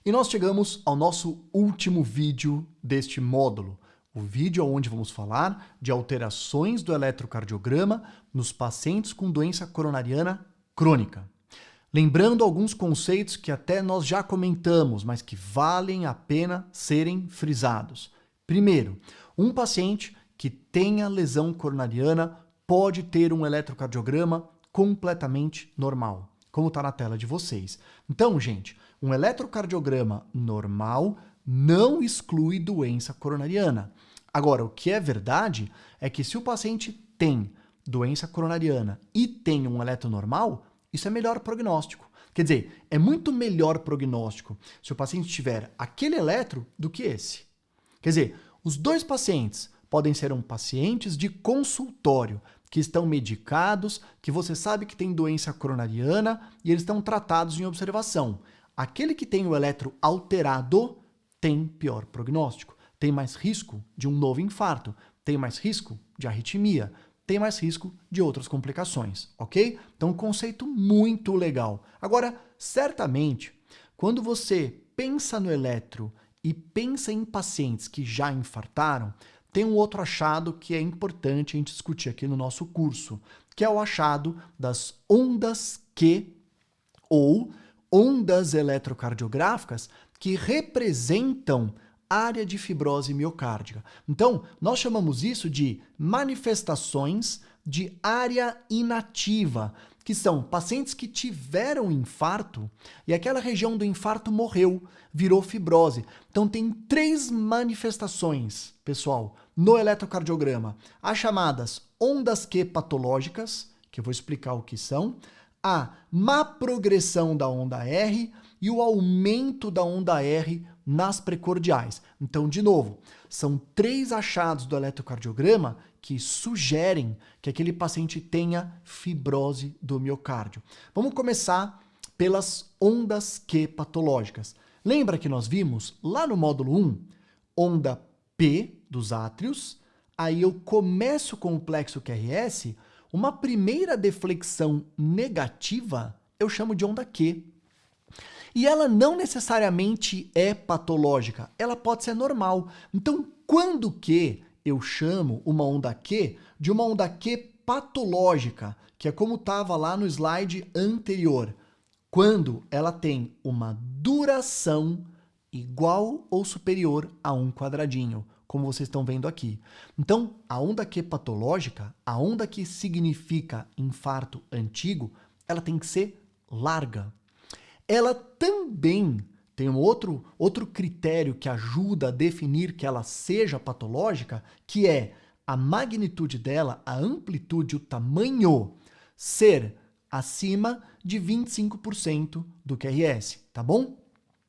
E nós chegamos ao nosso último vídeo deste módulo, o vídeo onde vamos falar de alterações do eletrocardiograma nos pacientes com doença coronariana crônica. Lembrando alguns conceitos que até nós já comentamos, mas que valem a pena serem frisados. Primeiro, um paciente que tenha lesão coronariana pode ter um eletrocardiograma completamente normal, como está na tela de vocês. Então, gente, um eletrocardiograma normal não exclui doença coronariana. Agora, o que é verdade é que se o paciente tem doença coronariana e tem um eletro normal, isso é melhor prognóstico. Quer dizer, é muito melhor prognóstico se o paciente tiver aquele eletro do que esse. Quer dizer, os dois pacientes podem ser pacientes de consultório, que estão medicados, que você sabe que tem doença coronariana e eles estão tratados em observação. Aquele que tem o eletro alterado tem pior prognóstico, tem mais risco de um novo infarto, tem mais risco de arritmia, tem mais risco de outras complicações, ok? Então, um conceito muito legal. Agora, certamente, quando você pensa no eletro e pensa em pacientes que já infartaram, tem um outro achado que é importante a gente discutir aqui no nosso curso, que é o achado das ondas Q, ou ondas eletrocardiográficas, que representam área de fibrose miocárdica. Então, nós chamamos isso de manifestações de área inativa, que são pacientes que tiveram infarto e aquela região do infarto morreu, virou fibrose. Então, tem 3 manifestações, pessoal, no eletrocardiograma. As chamadas ondas Q patológicas, que eu vou explicar o que são, a má progressão da onda R e o aumento da onda R nas precordiais. Então, de novo, são 3 achados do eletrocardiograma que sugerem que aquele paciente tenha fibrose do miocárdio. Vamos começar pelas ondas Q patológicas. Lembra que nós vimos lá no módulo 1, onda P dos átrios, aí eu começo com o plexo QRS, uma primeira deflexão negativa eu chamo de onda Q. E ela não necessariamente é patológica, ela pode ser normal. Então, quando que eu chamo uma onda Q de uma onda Q patológica, que é como estava lá no slide anterior? Quando ela tem uma duração igual ou superior a 1 quadradinho, como vocês estão vendo aqui. Então, a onda Q patológica, a onda que significa infarto antigo, ela tem que ser larga. Ela também tem um outro critério que ajuda a definir que ela seja patológica, que é a magnitude dela, a amplitude, o tamanho, ser acima de 25% do QRS, tá bom?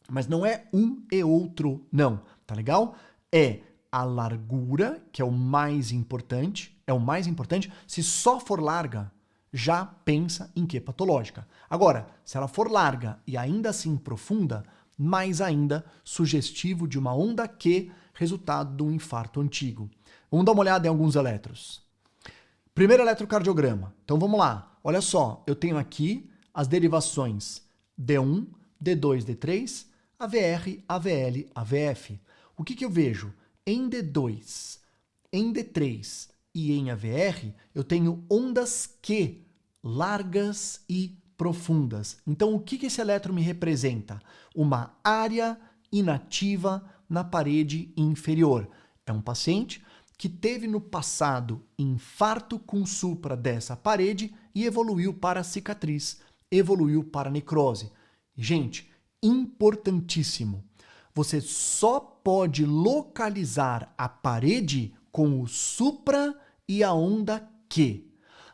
Mas não é um e outro, não, tá legal? É a largura, que é o mais importante, se só for larga, já pensa em Q patológica. Agora, se ela for larga e ainda assim profunda, mais ainda sugestivo de uma onda Q, resultado de um infarto antigo. Vamos dar uma olhada em alguns eletros. Primeiro eletrocardiograma. Então vamos lá. Olha só, eu tenho aqui as derivações D1, D2, D3, AVR, AVL, AVF. O que eu vejo? Em D2, em D3 e em AVR, eu tenho ondas Q, largas e profundas. Então, o que esse eletro me representa? Uma área inativa na parede inferior. É um paciente que teve no passado infarto com supra dessa parede e evoluiu para cicatriz, evoluiu para necrose. Gente, importantíssimo. Você só pode localizar a parede com o supra e a onda Q.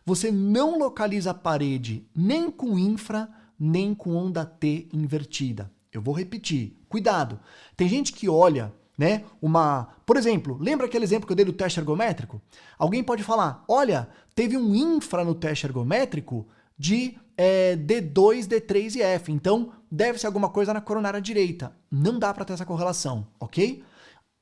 Você não localiza a parede nem com infra, nem com onda T invertida. Eu vou repetir. Cuidado. Tem gente que olha, né, por exemplo, lembra aquele exemplo que eu dei do teste ergométrico? Alguém pode falar, olha, teve um infra no teste ergométrico de D2, D3 e F, então deve ser alguma coisa na coronária direita. Não dá para ter essa correlação, ok?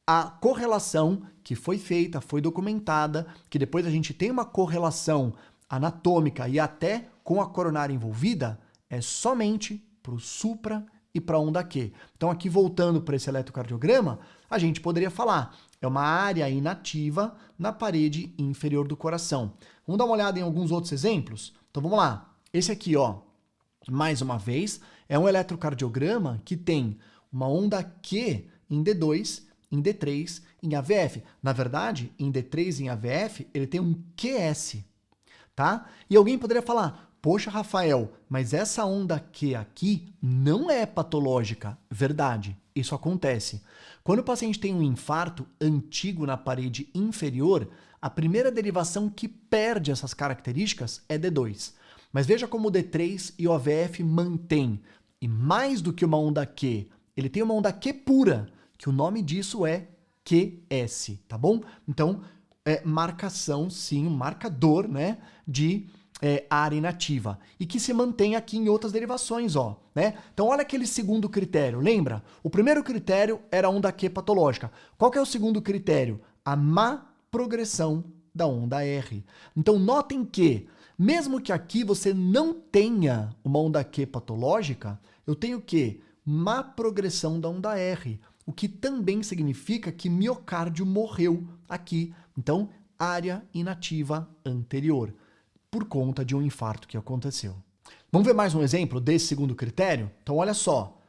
A correlação que foi feita, foi documentada, que depois a gente tem uma correlação anatômica e até com a coronária envolvida, é somente para o supra e para a onda Q. Então aqui voltando para esse eletrocardiograma, a gente poderia falar, é uma área inativa na parede inferior do coração. Vamos dar uma olhada em alguns outros exemplos? Então vamos lá. Esse aqui, ó, mais uma vez, é um eletrocardiograma que tem uma onda Q em D2, em D3, em AVF. Na verdade, em D3 e em AVF, ele tem um QS, tá? E alguém poderia falar, poxa, Rafael, mas essa onda Q aqui não é patológica. Verdade, isso acontece. Quando o paciente tem um infarto antigo na parede inferior, a primeira derivação que perde essas características é D2. Mas veja como o D3 e o AVF mantém. E mais do que uma onda Q, ele tem uma onda Q pura, que o nome disso é QS, tá bom? Então, marcação, sim, um marcador, né, de área inativa. E que se mantém aqui em outras derivações, ó, né? Então, olha aquele segundo critério, lembra? O primeiro critério era a onda Q patológica. Qual que é o segundo critério? A má progressão da onda R. Então, notem que, mesmo que aqui você não tenha uma onda Q patológica, eu tenho o quê? Má progressão da onda R, o que também significa que miocárdio morreu aqui. Então, área inativa anterior, por conta de um infarto que aconteceu. Vamos ver mais um exemplo desse segundo critério? Então, olha só.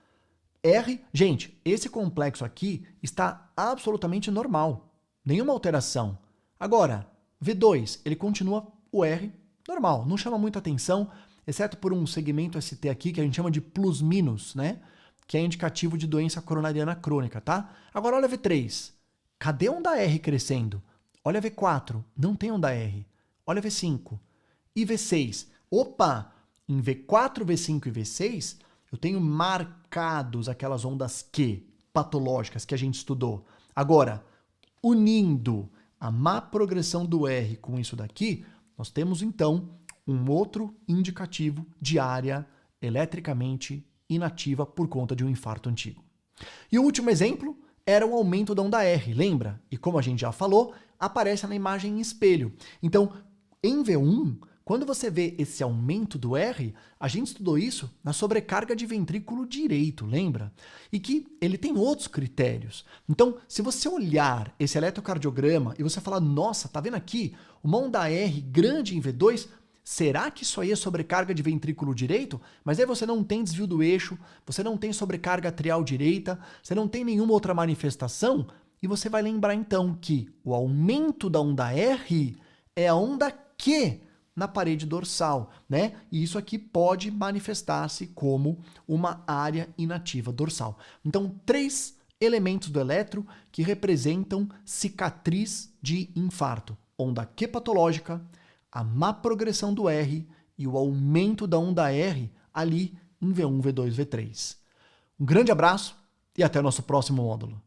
R, gente, esse complexo aqui está absolutamente normal. Nenhuma alteração. Agora, V2, ele continua o R normal, não chama muita atenção, exceto por um segmento ST aqui que a gente chama de plus-minus, né? Que é indicativo de doença coronariana crônica, tá? Agora olha V3. Cadê onda R crescendo? Olha V4, não tem onda R. Olha V5. E V6? Opa! Em V4, V5 e V6, eu tenho marcados aquelas ondas Q patológicas que a gente estudou. Agora, unindo a má progressão do R com isso daqui, nós temos então um outro indicativo de área eletricamente inativa por conta de um infarto antigo. E o último exemplo era o aumento da onda R, lembra? E como a gente já falou, aparece na imagem em espelho. Então, em V1, quando você vê esse aumento do R, a gente estudou isso na sobrecarga de ventrículo direito, lembra? E que ele tem outros critérios. Então, se você olhar esse eletrocardiograma e você falar, nossa, tá vendo aqui uma onda R grande em V2, será que isso aí é sobrecarga de ventrículo direito? Mas aí você não tem desvio do eixo, você não tem sobrecarga atrial direita, você não tem nenhuma outra manifestação, e você vai lembrar então que o aumento da onda R é a onda Q na parede dorsal, né? E isso aqui pode manifestar-se como uma área inativa dorsal. Então, 3 elementos do eletro que representam cicatriz de infarto. Onda Q patológica, a má progressão do R e o aumento da onda R ali em V1, V2, V3. Um grande abraço e até o nosso próximo módulo.